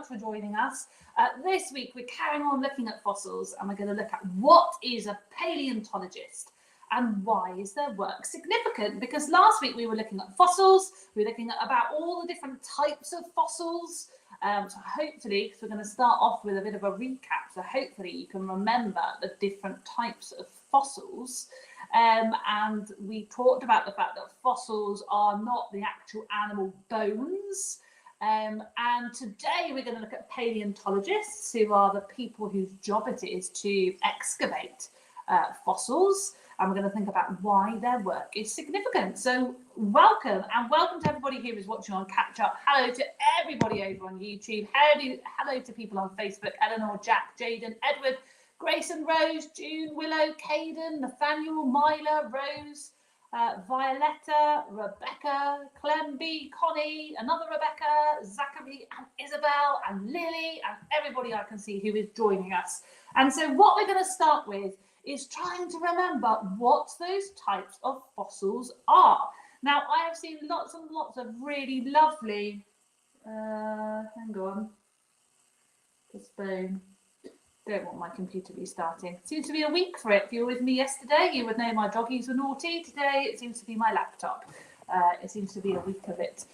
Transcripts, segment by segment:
much for joining us. This week we're carrying on looking at fossils, and we're going to look at what is a paleontologist and why is their work significant. Because last week we were looking at fossils, we were looking at about all the different types of fossils. So hopefully, because we're going to start off with a bit of a recap, so hopefully you can remember the different types of fossils. And we talked about the fact that fossils are not the actual animal bones. And today we're going to look at paleontologists, who are the people whose job it is to excavate fossils. And we're going to think about why their work is significant. So welcome, and welcome to everybody who is watching on Catch Up. Hello to everybody over on YouTube. Hello to people on Facebook, Eleanor, Jack, Jaden, Edward, Grayson, Rose, June, Willow, Caden, Nathaniel, Myla, Rose, Violetta, Rebecca, Clem B, Connie, another Rebecca, Zachary and Isabel and Lily and everybody I can see who is joining us. And so what we're going to start with is trying to remember what those types of fossils are. Now, I have seen lots and lots of really lovely, hang on, postpone. Don't want my computer restarting. Seems to be a week for it. If you were with me yesterday, you would know my doggies were naughty. Today, it seems to be my laptop. It seems to be a week of it.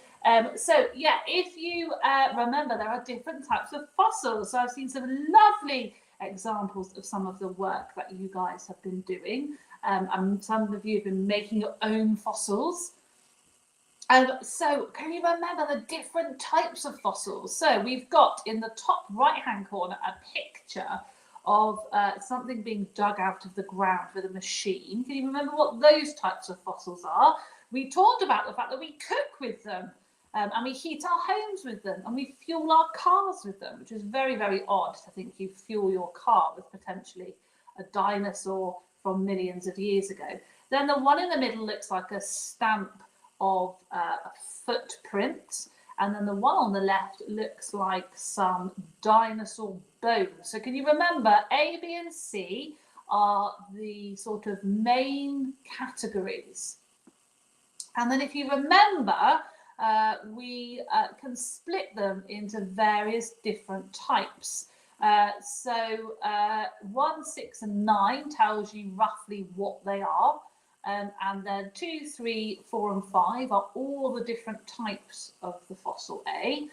So, yeah, if you remember, there are different types of fossils. So I've seen some lovely examples of some of the work that you guys have been doing. And some of you have been making your own fossils. So can you remember the different types of fossils? So we've got in the top right-hand corner a picture of something being dug out of the ground with a machine. Can you remember what those types of fossils are? We talked about the fact that we cook with them, and we heat our homes with them, and we fuel our cars with them, which is very, very odd to think you fuel your car with potentially a dinosaur from millions of years ago. Then the one in the middle looks like a stamp of a footprint, and then the one on the left looks like some dinosaur bones. So can you remember A, B and C are the sort of main categories, and then if you remember we can split them into various different types. So 1, 6 and 9 tells you roughly what they are. And then 2, 3, 4 and 5 are all the different types of the fossil A.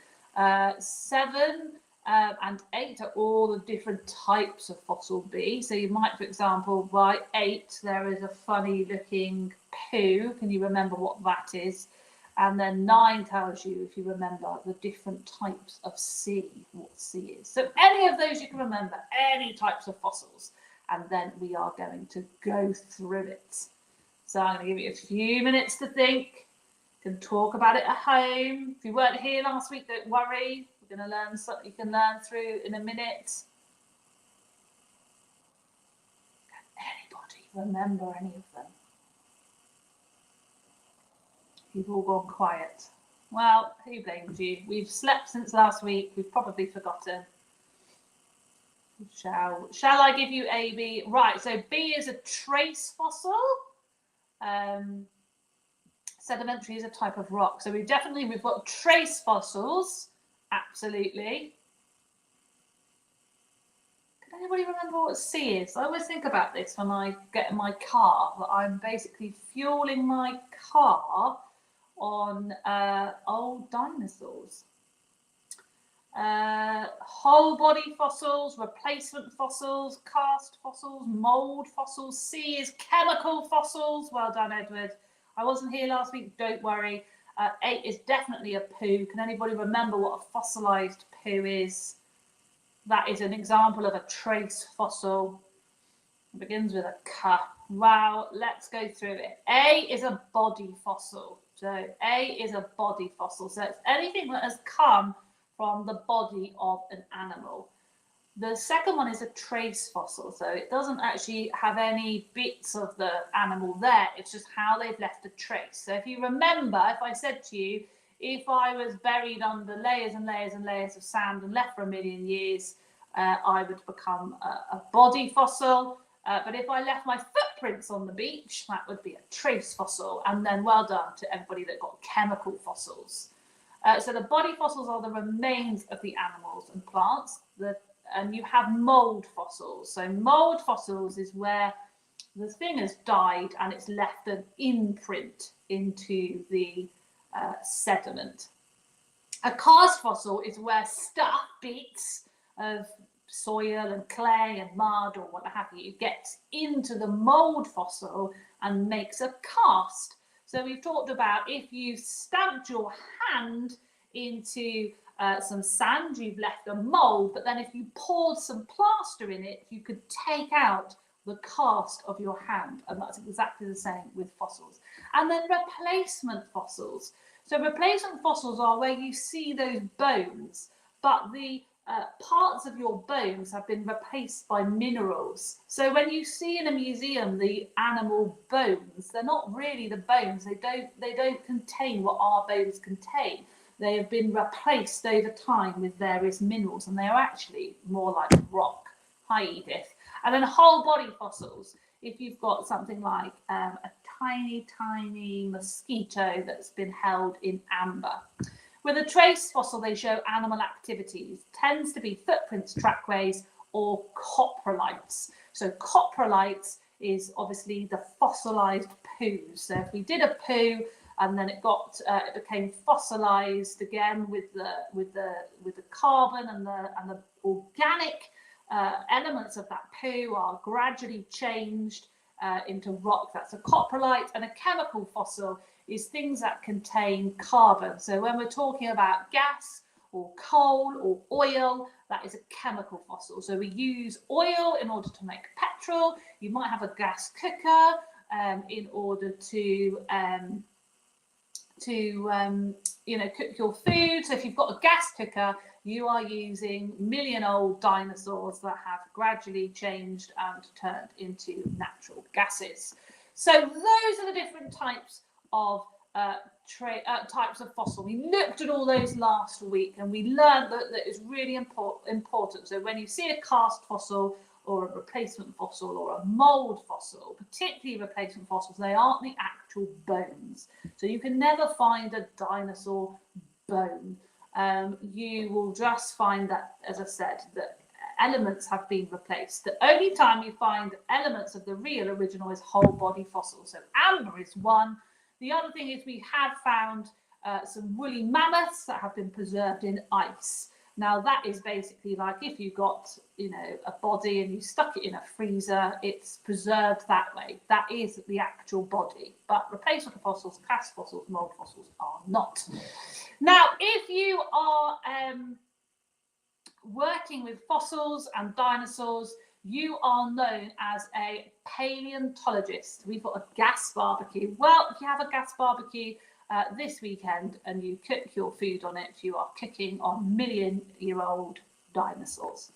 7 and 8 are all the different types of fossil B. So you might, for example, by 8, there is a funny looking poo. Can you remember what that is? And then 9 tells you, if you remember, the different types of C, what C is. So any of those you can remember, any types of fossils. And then we are going to go through it. So I'm going to give you a few minutes to think. You can talk about it at home. If you weren't here last week, don't worry. We're going to learn something you can learn through in a minute. Can anybody remember any of them? You've all gone quiet. Well, who blames you? We've slept since last week. We've probably forgotten. Shall I give you A, B? Right, so B is a trace fossil. Sedimentary is a type of rock. So we've got trace fossils. Absolutely. Can anybody remember what C is? I always think about this when I get in my car, that I'm basically fueling my car on old dinosaurs. Whole body fossils, replacement fossils, cast fossils, mold fossils. C is chemical fossils. Well done, Edward. I wasn't here last week, don't worry. 8 is definitely a poo. Can anybody remember what a fossilized poo is? That is an example of a trace fossil. It begins with a K. Wow, let's go through it. A is a body fossil. So A is a body fossil. So it's anything that has come from the body of an animal. The second one is a trace fossil, so it doesn't actually have any bits of the animal there, it's just how they've left a trace. So if you remember, if I said to you, if I was buried under layers and layers and layers of sand and left for 1 million years, I would become a body fossil. But if I left my footprints on the beach, that would be a trace fossil. And then well done to everybody that got chemical fossils. So the body fossils are the remains of the animals and plants. And you have mold fossils. So mold fossils is where the thing has died and it's left an imprint into the sediment. A karst fossil is where stuff, bits of soil and clay and mud or what have you, gets into the mold fossil and makes a cast. So we've talked about if you stabbed your hand into some sand, you've left a mold, but then if you poured some plaster in it, you could take out the cast of your hand, and that's exactly the same with fossils. And then replacement fossils. So replacement fossils are where you see those bones, but the parts of your bones have been replaced by minerals. So when you see in a museum the animal bones, they're not really the bones. They don't contain what our bones contain. They have been replaced over time with various minerals, and they are actually more like rock. Hi, Edith. And then whole body fossils. If you've got something like a tiny mosquito that's been held in amber. With a trace fossil, they show animal activities. Tends to be footprints, trackways, or coprolites. So coprolites is obviously the fossilized poo. So if we did a poo and then it became fossilized again with the carbon and the organic elements of that poo are gradually changed into rock. That's a coprolite. And a chemical fossil is things that contain carbon. So when we're talking about gas or coal or oil, that is a chemical fossil. So we use oil in order to make petrol. You might have a gas cooker in order to cook your food. So if you've got a gas cooker, you are using million-old dinosaurs that have gradually changed and turned into natural gases. So those are the different types of types of fossil. We looked at all those last week, and we learned that it's really important. So when you see a karst fossil or a replacement fossil or a mold fossil, particularly replacement fossils, they aren't the actual bones. So you can never find a dinosaur bone. You will just find that, as I said, that elements have been replaced. The only time you find elements of the real original is whole body fossils. So amber is one. The other thing is we have found some woolly mammoths that have been preserved in ice. Now that is basically like if you got, a body and you stuck it in a freezer, it's preserved that way. That is the actual body. But replacement fossils, karst fossils, mold fossils are not. Now, if you are working with fossils and dinosaurs, you are known as a paleontologist. We've got a gas barbecue. Well, if you have a gas barbecue this weekend and you cook your food on it, you are cooking on million-year-old dinosaurs.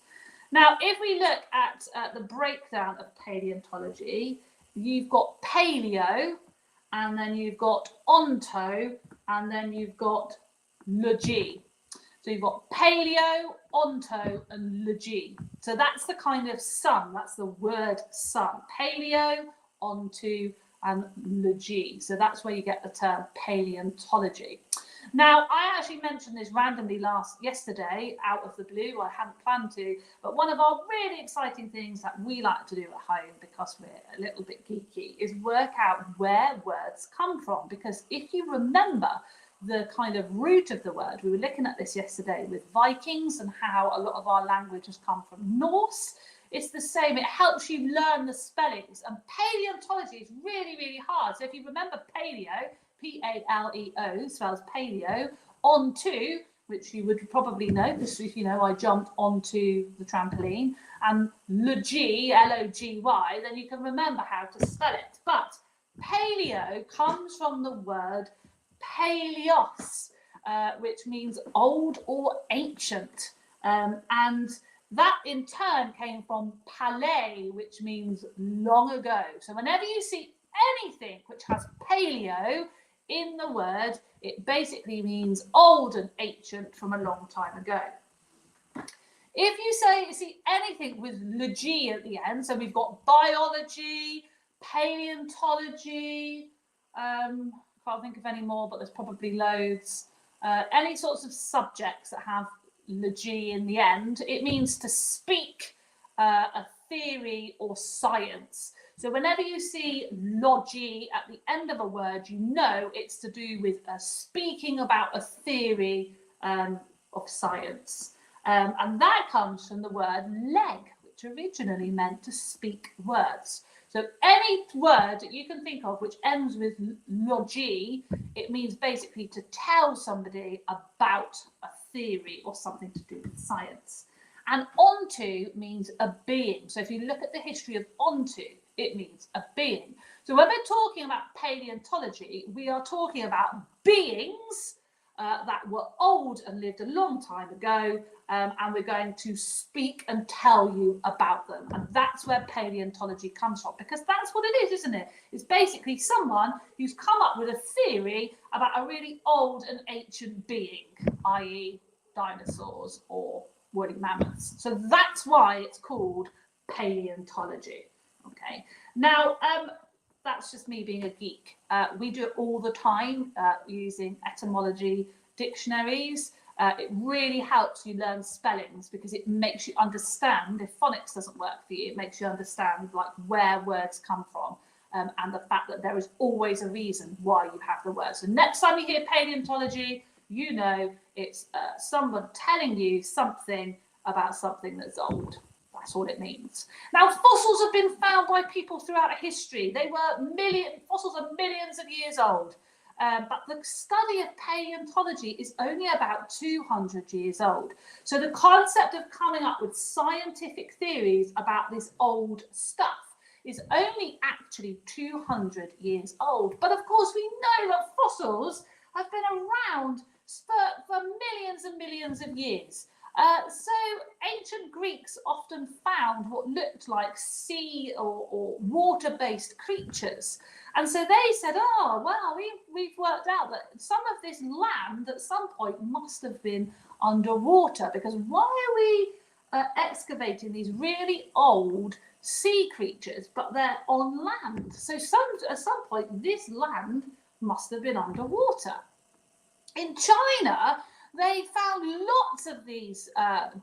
Now, if we look at the breakdown of paleontology, you've got paleo, and then you've got onto, and then you've got logy. So you've got paleo, onto, and logy. So that's the kind of sun, that's the word sun. Paleo, onto, and logy. So that's where you get the term paleontology. Now, I actually mentioned this randomly yesterday, out of the blue. I hadn't planned to, but one of our really exciting things that we like to do at home, because we're a little bit geeky, is work out where words come from. Because if you remember the kind of root of the word, we were looking at this yesterday with Vikings and how a lot of our language has come from Norse. It's the same. It helps you learn the spellings. And paleontology is really, really hard. So if you remember paleo, P-A-L-E-O, spells paleo, onto, which you would probably know, because I jumped onto the trampoline, and logy, L-O-G-Y, then you can remember how to spell it. But paleo comes from the word paleos, which means old or ancient. And that in turn came from palais, which means long ago. So whenever you see anything which has paleo in the word, it basically means old and ancient from a long time ago. If you see anything with logy at the end, so we've got biology, paleontology, can't think of any more, but there's probably loads. any sorts of subjects that have logy in the end, it means to speak a theory or science. So whenever you see logy at the end of a word, you know it's to do with speaking about a theory of science. And that comes from the word leg, which originally meant to speak words. So any word that you can think of which ends with logy, it means basically to tell somebody about a theory or something to do with science. And onto means a being. So if you look at the history of onto, it means a being. So when we're talking about paleontology, we are talking about beings that were old and lived a long time ago, and we're going to speak and tell you about them. And that's where paleontology comes from, because that's what it is, isn't it? It's basically someone who's come up with a theory about a really old and ancient being, i.e. dinosaurs or woolly mammoths. So that's why it's called paleontology. Okay, now that's just me being a geek. We do it all the time using etymology dictionaries. It really helps you learn spellings because it makes you understand, if phonics doesn't work for you, it makes you understand like where words come from and the fact that there is always a reason why you have the word. So next time you hear paleontology, you know it's someone telling you something about something that's old. That's all it means. Now, fossils have been found by people throughout history. Fossils are millions of years old. But the study of paleontology is only about 200 years old. So the concept of coming up with scientific theories about this old stuff is only actually 200 years old. But of course, we know that fossils have been around for millions and millions of years. So ancient Greeks often found what looked like sea or water-based creatures. And so they said, oh, well, we've worked out that some of this land at some point must have been underwater, because why are we excavating these really old sea creatures, but they're on land? So at some point, this land must have been underwater. In China, they found lots of these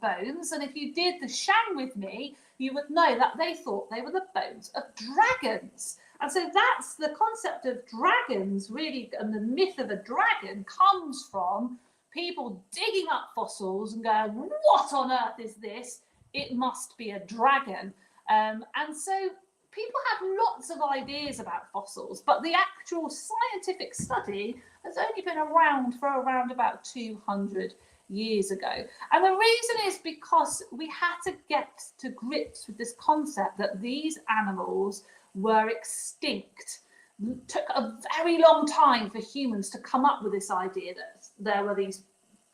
bones, and if you did the Shang with me, you would know that they thought they were the bones of dragons. And so that's the concept of dragons, really, and the myth of a dragon comes from people digging up fossils and going, what on earth is this? It must be a dragon. And so people have lots of ideas about fossils, but the actual scientific study has only been around for around about 200 years ago. And the reason is because we had to get to grips with this concept that these animals were extinct. It took a very long time for humans to come up with this idea that there were these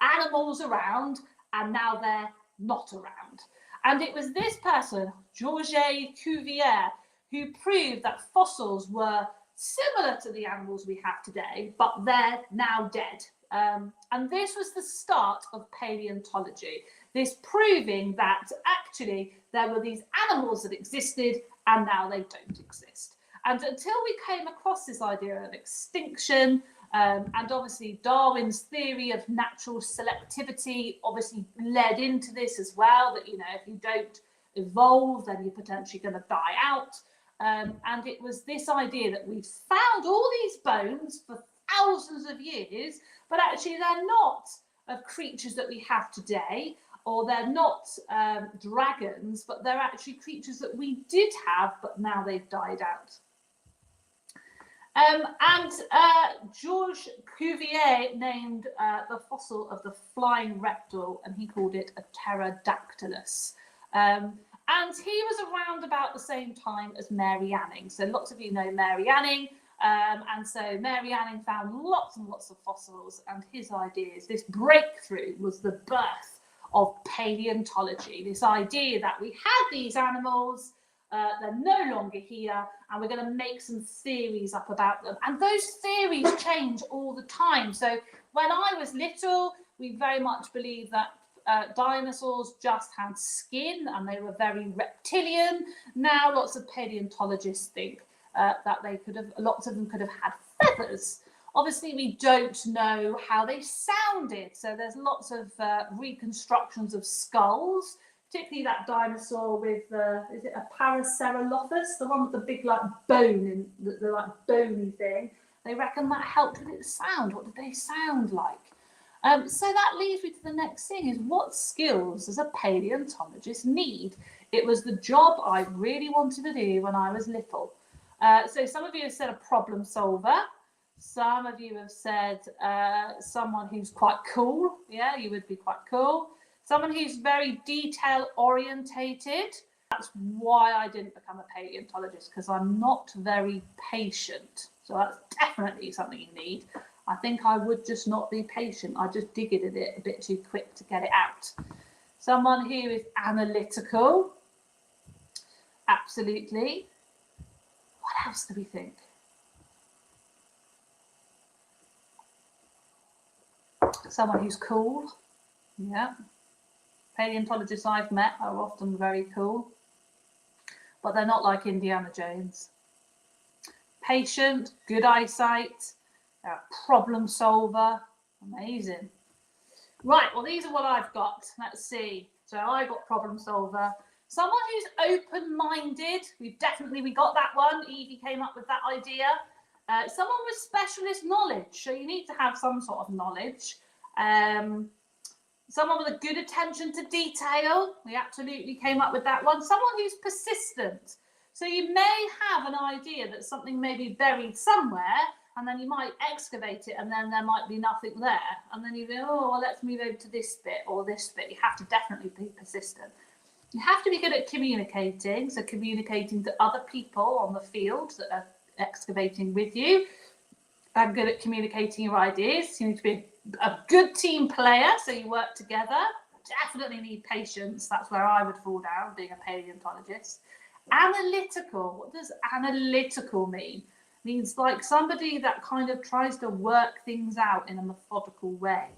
animals around and now they're not around. And it was this person, Georges Cuvier, who proved that fossils were similar to the animals we have today, but they're now dead. And this was the start of paleontology, this proving that actually there were these animals that existed and now they don't exist. And until we came across this idea of extinction, and obviously Darwin's theory of natural selectivity obviously led into this as well, that, you know, if you don't evolve, then you're potentially going to die out. And it was this idea that we've found all these bones for thousands of years, but actually they're not of creatures that we have today, or they're not dragons, but they're actually creatures that we did have, but now they've died out. Georges Cuvier named the fossil of the flying reptile, and he called it a pterodactylus. And he was around about the same time as Mary Anning. So lots of you know Mary Anning. And so Mary Anning found lots and lots of fossils, and his ideas, this breakthrough was the birth of paleontology, this idea that we had these animals, they're no longer here, and we're going to make some theories up about them. And those theories change all the time. So when I was little, we very much believed that dinosaurs just had skin and they were very reptilian. Now lots of paleontologists think that they could have, lots of them could have had feathers. Obviously, we don't know how they sounded. So there's lots of reconstructions of skulls, particularly that dinosaur with, is it a Parasaurolophus? The one with the big like bone, in the like bony thing. They reckon that helped with its sound. What did they sound like? So that leads me to the next thing, is what skills does a paleontologist need? It was the job I really wanted to do when I was little. So some of you have said a problem solver. Some of you have said someone who's quite cool. Yeah, you would be quite cool. Someone who's very detail orientated. That's why I didn't become a paleontologist, because I'm not very patient. So that's definitely something you need. I think I would just not be patient. I just dig it a bit too quick to get it out. Someone who is analytical. Absolutely. What else do we think? Someone who's cool. Yeah. Paleontologists I've met are often very cool, but they're not like Indiana Jones. Patient, good eyesight, they're a problem solver. Amazing. Right, well, these are what I've got. Let's see. So I got problem solver. Someone who's open-minded. We got that one. Evie came up with that idea. Someone with specialist knowledge. So you need to have some sort of knowledge. Someone with a good attention to detail. We absolutely came up with that one. Someone who's persistent. So you may have an idea that something may be buried somewhere, and then you might excavate it, and then there might be nothing there. And then you go, oh, well, let's move over to this bit or this bit. You have to definitely be persistent. You have to be good at communicating. So communicating to other people on the field that are excavating with you. And good at communicating your ideas. You need to be a good team player, so you work together. Definitely need patience. That's where I would fall down, being a paleontologist. Analytical. What does analytical mean? It means like somebody that kind of tries to work things out in a methodical way.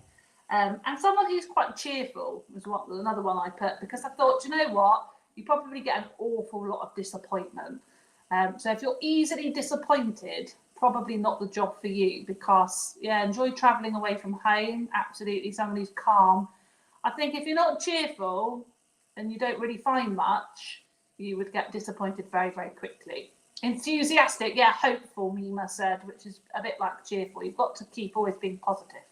And someone who's quite cheerful was another one I put, because I thought, you know what? You probably get an awful lot of disappointment. So if you're easily disappointed, probably not the job for you, because enjoy traveling away from home. Absolutely. Someone who's calm. I think if you're not cheerful and you don't really find much, you would get disappointed very, very quickly. Enthusiastic, hopeful, Mima said, which is a bit like cheerful. You've got to keep always being positive.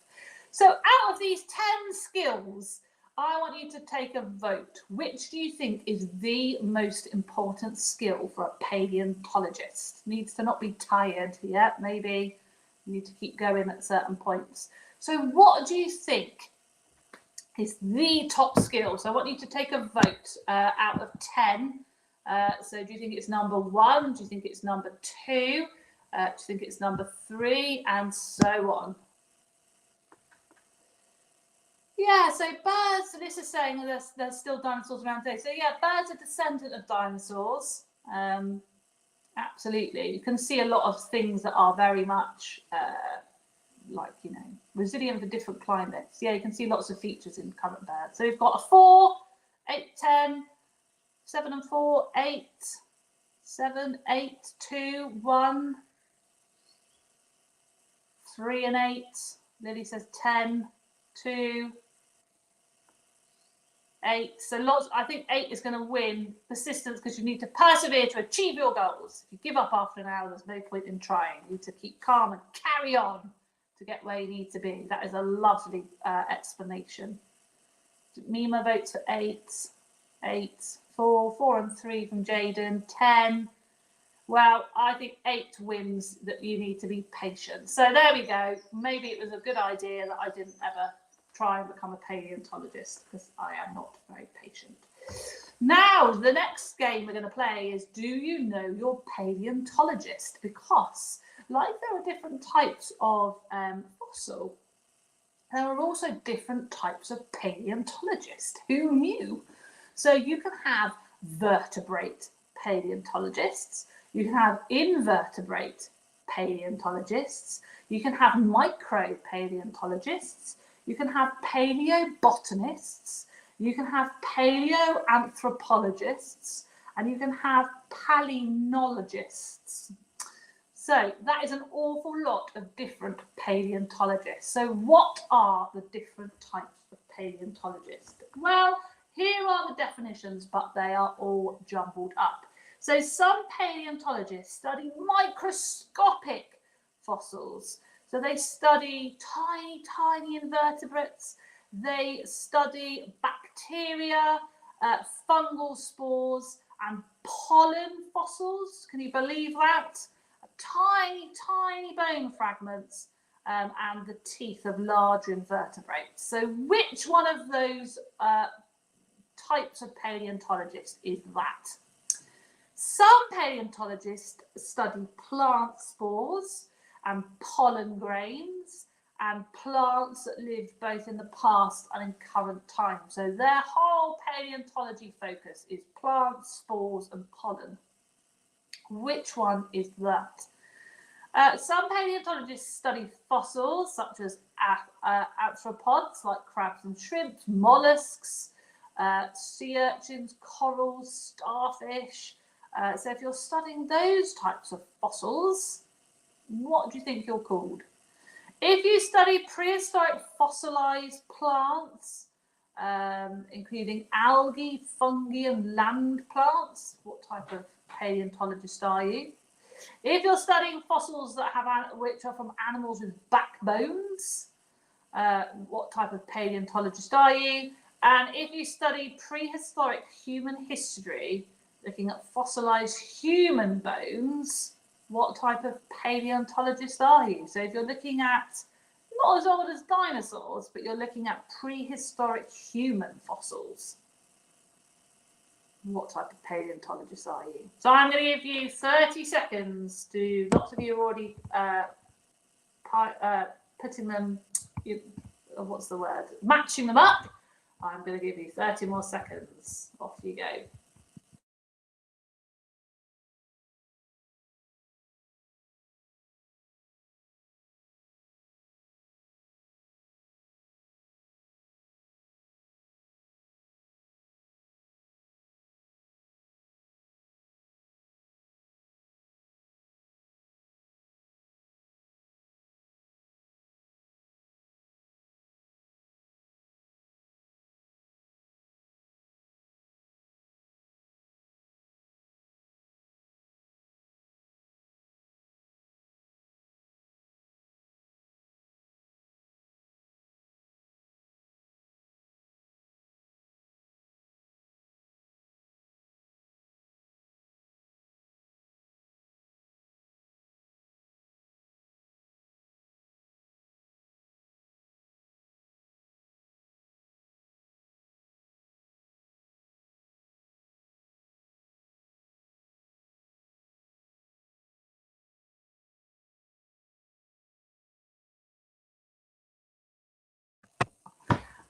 So out of these 10 skills, I want you to take a vote. Which do you think is the most important skill for a paleontologist? Needs to not be tired. Yeah, maybe you need to keep going at certain points. So what do you think is the top skill? So I want you to take a vote out of 10. So do you think it's number 1? Do you think it's number 2? Do you think it's number 3? And so on. Yeah, so birds, so this is saying there's still dinosaurs around today. So yeah, birds are descendant of dinosaurs. Absolutely. You can see a lot of things that are very much resilient for different climates. Yeah, you can see lots of features in current birds. So we've got a 4, 8, 10, 7 and 4, 8, 7, 8, 2, 1, 3 and 8. Lily says 10, 2, 8. So lots. I think 8 is going to win persistence, because you need to persevere to achieve your goals. If you give up after an hour, there's no point in trying. You need to keep calm and carry on to get where you need to be. That is a lovely explanation. Mima votes for 8, 8, 4, 4 and 3 from Jaden, 10. Well, I think 8 wins that you need to be patient. So there we go. Maybe it was a good idea that I didn't ever try and become a paleontologist, because I am not very patient. Now, the next game we're going to play is, do you know your paleontologist? Because like there are different types of fossil, there are also different types of paleontologist. Who knew? So you can have vertebrate paleontologists, you can have invertebrate paleontologists, you can have micro paleontologists, you can have paleobotanists, you can have paleoanthropologists, and you can have palynologists. So that is an awful lot of different paleontologists. So what are the different types of paleontologists? Well, here are the definitions, but they are all jumbled up. So some paleontologists study microscopic fossils. So they study tiny, tiny invertebrates. They study bacteria, fungal spores, and pollen fossils. Can you believe that? Tiny, tiny bone fragments and the teeth of large invertebrates. So which one of those types of paleontologists is that? Some paleontologists study plant spores and pollen grains and plants that lived both in the past and in current time. So their whole paleontology focus is plants, spores and pollen. Which one is that? Some paleontologists study fossils such as arthropods like crabs and shrimps, mollusks, sea urchins, corals, starfish. So if you're studying those types of fossils, what do you think you're called? If you study prehistoric fossilized plants, including algae, fungi and land plants, what type of paleontologist are you? If you're studying fossils that which are from animals with backbones, what type of paleontologist are you? And if you study prehistoric human history, looking at fossilized human bones, what type of paleontologist are you? So if you're looking at not as old as dinosaurs, but you're looking at prehistoric human fossils, what type of paleontologist are you? So I'm going to give you 30 seconds to, lots of you are already putting them, what's the word, matching them up. I'm going to give you 30 more seconds. Off you go.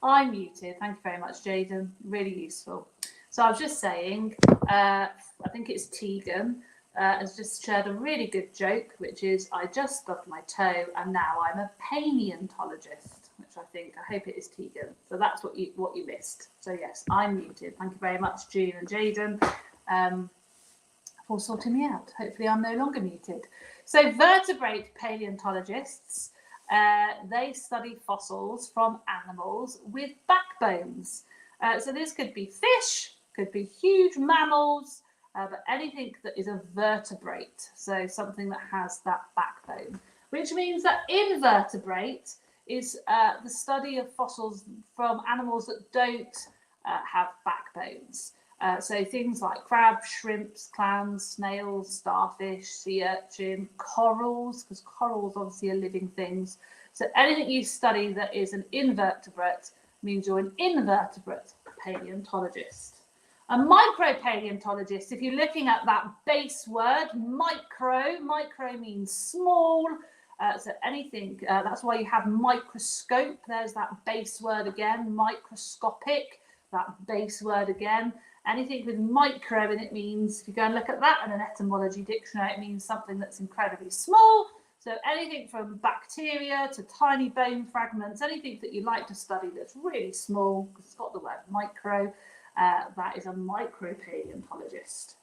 I'm muted. Thank you very much, Jaden. Really useful. So I was just saying, I think it's Tegan, has just shared a really good joke, which is, I just stubbed my toe and now I'm a paleontologist, which I hope it is Tegan. So that's what you missed. So yes, I'm muted. Thank you very much, June and Jaden, for sorting me out. Hopefully I'm no longer muted. So vertebrate paleontologists, they study fossils from animals with backbones. So this could be fish, could be huge mammals, but anything that is a vertebrate, so something that has that backbone, which means that invertebrate is the study of fossils from animals that don't have backbones. So things like crabs, shrimps, clams, snails, starfish, sea urchin, corals, because corals obviously are living things. So anything you study that is an invertebrate means you're an invertebrate paleontologist. A micropaleontologist, if you're looking at that base word, micro means small. So anything, that's why you have microscope. There's that base word again, microscopic, that base word again. Anything with micro in it means, if you go and look at that in an etymology dictionary, it means something that's incredibly small. So anything from bacteria to tiny bone fragments, anything that you like to study that's really small, because it's got the word micro, that is a micropaleontologist.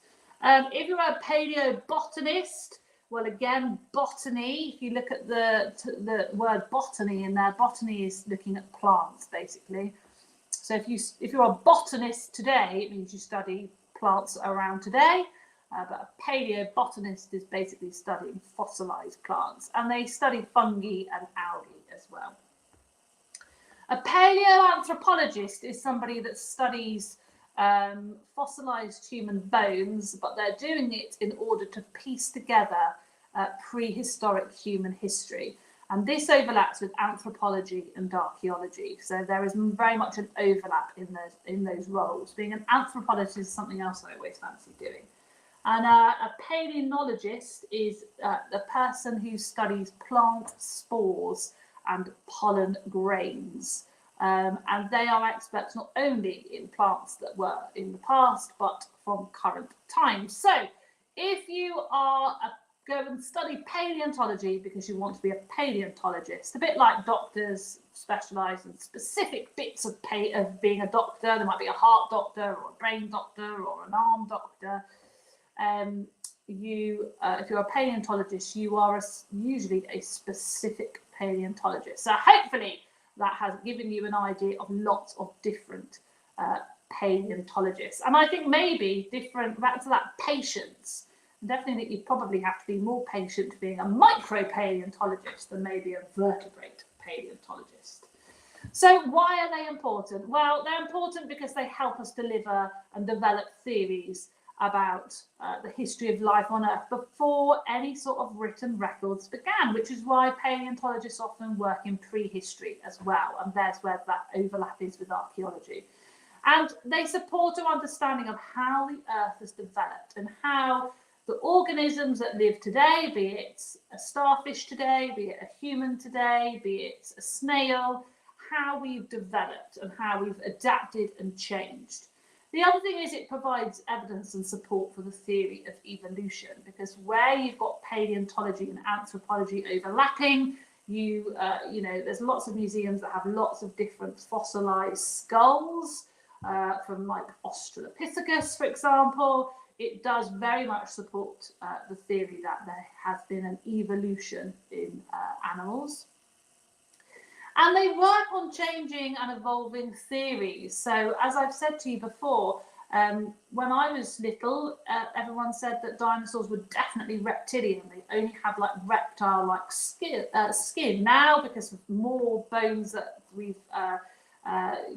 If you're a paleobotanist, Well, again, botany, if you look at the word botany in there, botany is looking at plants, basically. So if you're a botanist today, it means you study plants around today. But a paleobotanist is basically studying fossilized plants, and they study fungi and algae as well. A paleoanthropologist is somebody that studies fossilized human bones, but they're doing it in order to piece together prehistoric human history. And this overlaps with anthropology and archaeology. So there is very much an overlap in those roles. Being an anthropologist is something else I always fancy doing. And a paleontologist is the person who studies plant spores and pollen grains. And they are experts not only in plants that were in the past, but from current times. So if you are go and study paleontology because you want to be a paleontologist, a bit like doctors specialise in specific bits of being a doctor. There might be a heart doctor or a brain doctor or an arm doctor. If you're a paleontologist, you are usually a specific paleontologist. So hopefully that has given you an idea of lots of different paleontologists. And I think maybe back to that patience, definitely that you probably have to be more patient being a micropaleontologist than maybe a vertebrate paleontologist. So why are they important? Well, they're important because they help us deliver and develop theories about the history of life on Earth before any sort of written records began, which is why paleontologists often work in prehistory as well, and there's where that overlap is with archaeology. And they support our understanding of how the Earth has developed and how the organisms that live today, be it a starfish today, be it a human today, be it a snail, how we've developed and how we've adapted and changed. The other thing is it provides evidence and support for the theory of evolution, because where you've got paleontology and anthropology overlapping, there's lots of museums that have lots of different fossilized skulls from like Australopithecus, for example. It does very much support the theory that there has been an evolution in animals. And they work on changing and evolving theories. So as I've said to you before, when I was little, everyone said that dinosaurs were definitely reptilian. They only had like reptile-like skin. Now, because of more bones that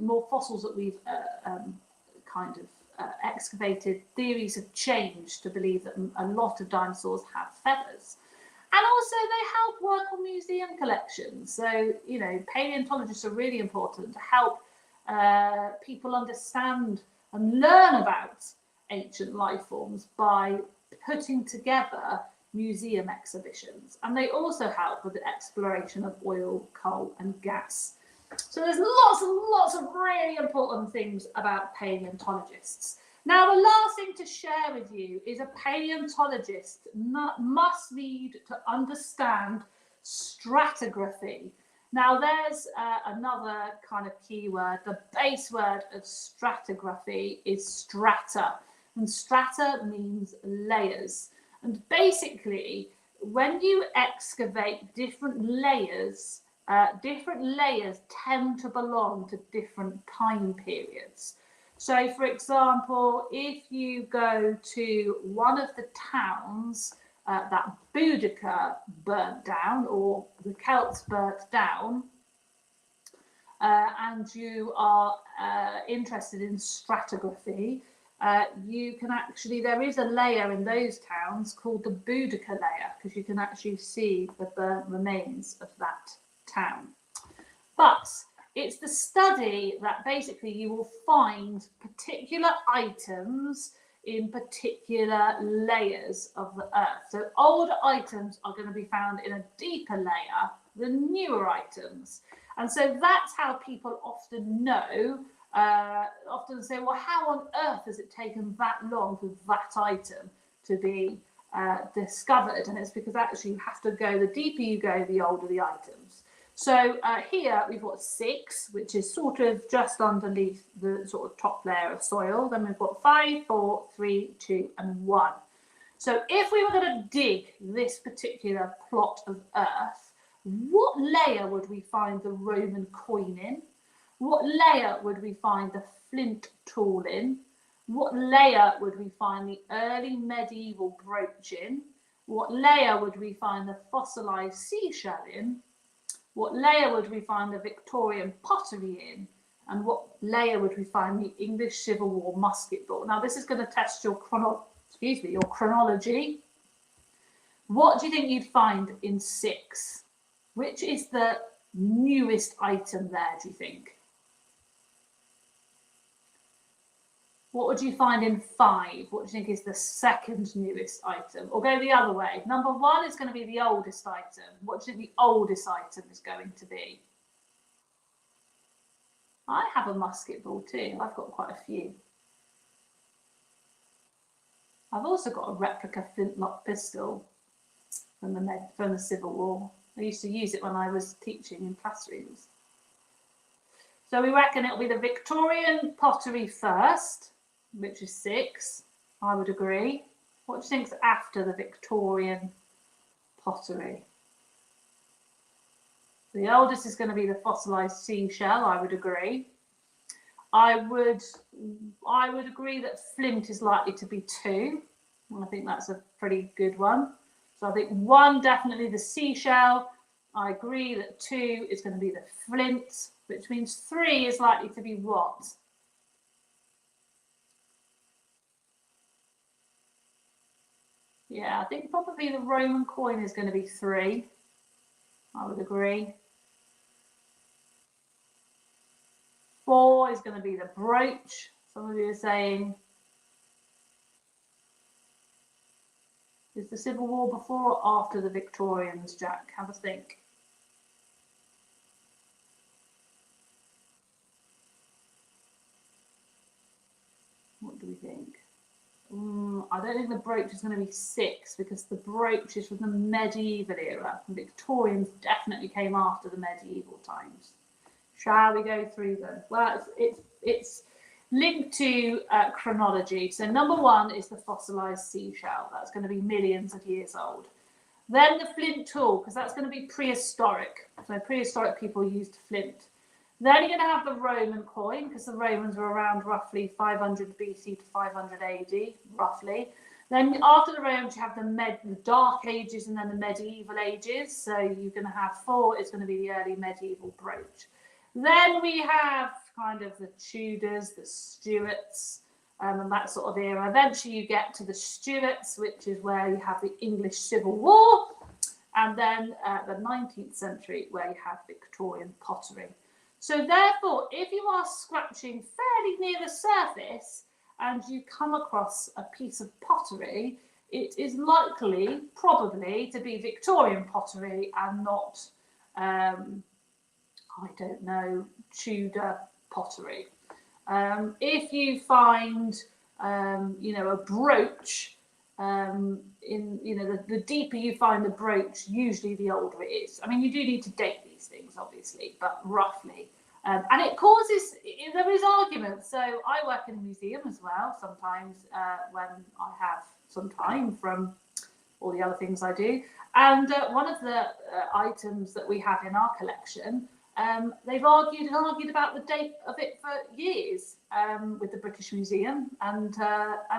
more fossils that we've excavated, theories have changed to believe that a lot of dinosaurs have feathers. And also they help work on museum collections. So, paleontologists are really important to help people understand and learn about ancient life forms by putting together museum exhibitions. And they also help with the exploration of oil, coal and gas. So there's lots and lots of really important things about paleontologists. Now, the last thing to share with you is a paleontologist must need to understand stratigraphy. Now, there's another kind of key word. The base word of stratigraphy is strata, and strata means layers. And basically, when you excavate different layers tend to belong to different time periods. So, for example, if you go to one of the towns that Boudica burnt down, or the Celts burnt down, and you are interested in stratigraphy, you can actually, there is a layer in those towns called the Boudica layer, because you can actually see the burnt remains of that town. But it's the study that basically you will find particular items in particular layers of the Earth. So older items are going to be found in a deeper layer than newer items. And so that's how people often know, often say, well, how on earth has it taken that long for that item to be discovered? And it's because actually you have to go, the deeper you go, the older the items. So here we've got 6, which is sort of just underneath the sort of top layer of soil. Then we've got 5, 4, 3, 2, and 1. So if we were going to dig this particular plot of earth, what layer would we find the Roman coin in? What layer would we find the flint tool in? What layer would we find the early medieval brooch in? What layer would we find the fossilized seashell in? What layer would we find the Victorian pottery in? And what layer would we find the English Civil War musket ball? Now, this is going to test your chronology. What do you think you'd find in 6? Which is the newest item there, do you think? What would you find in 5? What do you think is the second newest item? Or go the other way. Number 1 is going to be the oldest item. What do you think the oldest item is going to be? I have a musket ball too. I've got quite a few. I've also got a replica flintlock pistol from the Civil War. I used to use it when I was teaching in classrooms. So we reckon it'll be the Victorian pottery first, which is 6. I would agree. What do you think's after the Victorian pottery? The oldest is going to be the fossilized seashell. I would agree. I would agree that flint is likely to be 2. I think that's a pretty good one. So I think 1 definitely the seashell. I agree that 2 is going to be the flint, which means 3 is likely to be what? Yeah, I think probably the Roman coin is going to be 3. I would agree. 4 is going to be the brooch. Some of you are saying, is the Civil War before or after the Victorians, Jack? Have a think. What do we think? I don't think the brooch is going to be 6 because the brooch is from the medieval era. The Victorians definitely came after the medieval times. Shall we go through them? Well, it's linked to chronology. So number 1 is the fossilized seashell. That's going to be millions of years old. Then the flint tool, because that's going to be prehistoric. So prehistoric people used flint. Then you're going to have the Roman coin, because the Romans were around roughly 500 BC to 500 AD, roughly. Then after the Romans, you have the Dark Ages and then the Medieval Ages. So you're going to have 4, it's going to be the early medieval brooch. Then we have kind of the Tudors, the Stuarts, and that sort of era. Eventually you get to the Stuarts, which is where you have the English Civil War, and then the 19th century, where you have Victorian pottery. So therefore, if you are scratching fairly near the surface and you come across a piece of pottery, it is likely, probably, to be Victorian pottery and not, I don't know, Tudor pottery. If you find, a brooch, the deeper you find the brooch, usually the older it is. I mean, you do need to date these things, obviously, but roughly. And it causes, there is arguments. So I work in a museum as well, sometimes when I have some time from all the other things I do. And one of the items that we have in our collection, they've argued about the date of it for years with the British Museum, and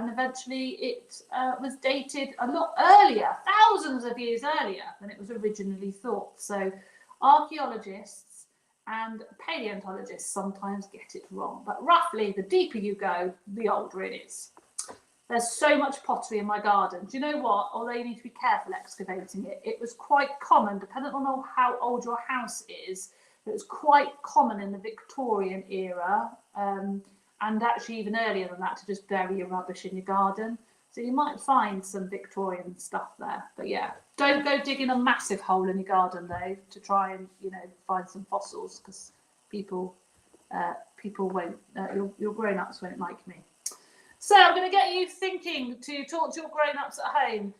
eventually it was dated a lot earlier, thousands of years earlier than it was originally thought. So archaeologists and paleontologists sometimes get it wrong, but roughly the deeper you go, the older it is. There's so much pottery in my garden. Do you know what? Although you need to be careful excavating it, it was quite common, depending on how old your house is, it was quite common in the Victorian era, and actually even earlier than that, to just bury your rubbish in your garden. So you might find some Victorian stuff there. But yeah, don't go digging a massive hole in your garden though to try and find some fossils, because people won't. Your grown-ups won't like me. So I'm going to get you thinking to talk to your grown-ups at home.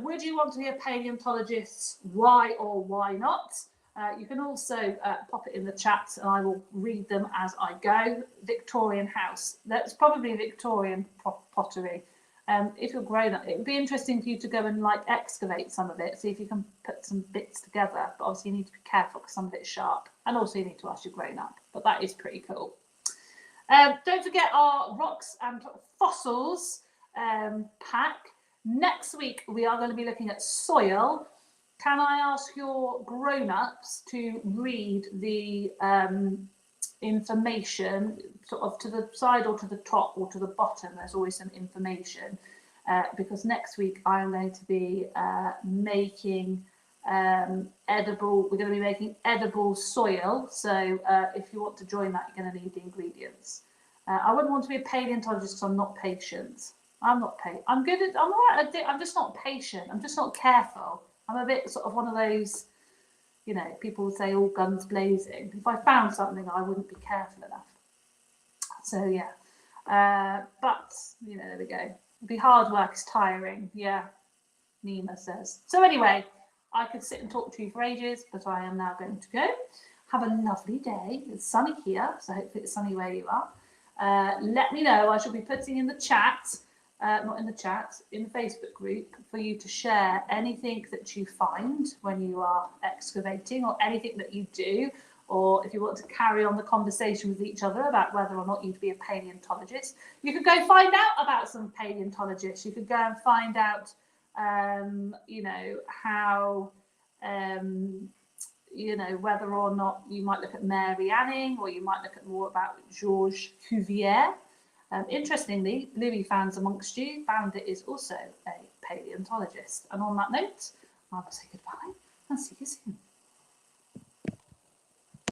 Would you want to hear paleontologists? Why or why not? You can also pop it in the chat and I will read them as I go. Victorian house. That's probably Victorian pottery. If you're grown up, it would be interesting for you to go and like excavate some of it, see if you can put some bits together. But obviously you need to be careful because some of it's sharp, and also you need to ask your grown up. But that is pretty cool. Don't forget our rocks and fossils pack. Next week we are going to be looking at soil. Can I ask your grown-ups to read the information sort of to the side or to the top or to the bottom? There's always some information because next week I'm going to be making edible. We're going to be making edible soil. So if you want to join that, you're going to need the ingredients. I wouldn't want to be a paleontologist because I'm not patient. I'm not patient. I'm good at. I'm all right. I'm just not patient. I'm just not careful. I'm a bit sort of one of those, you know, people would say all guns blazing. If I found something, I wouldn't be careful enough. So yeah, but you know, there we go. It'd be hard work. It's tiring. Yeah, Nina says. So anyway, I could sit and talk to you for ages, but I am now going to go. Have a lovely day. It's sunny here, so hopefully it's sunny where you are. Let me know. I shall be putting in the chat. Not in the chat, in the Facebook group, for you to share anything that you find when you are excavating, or anything that you do, or if you want to carry on the conversation with each other about whether or not you'd be a paleontologist. You could go find out about some paleontologists. You could go and find out, you know, how, you know, whether or not you might look at Mary Anning, or you might look at more about Georges Cuvier. Interestingly, Louis fans amongst you, Bandit is also a paleontologist. And on that note, I will say goodbye and see you soon.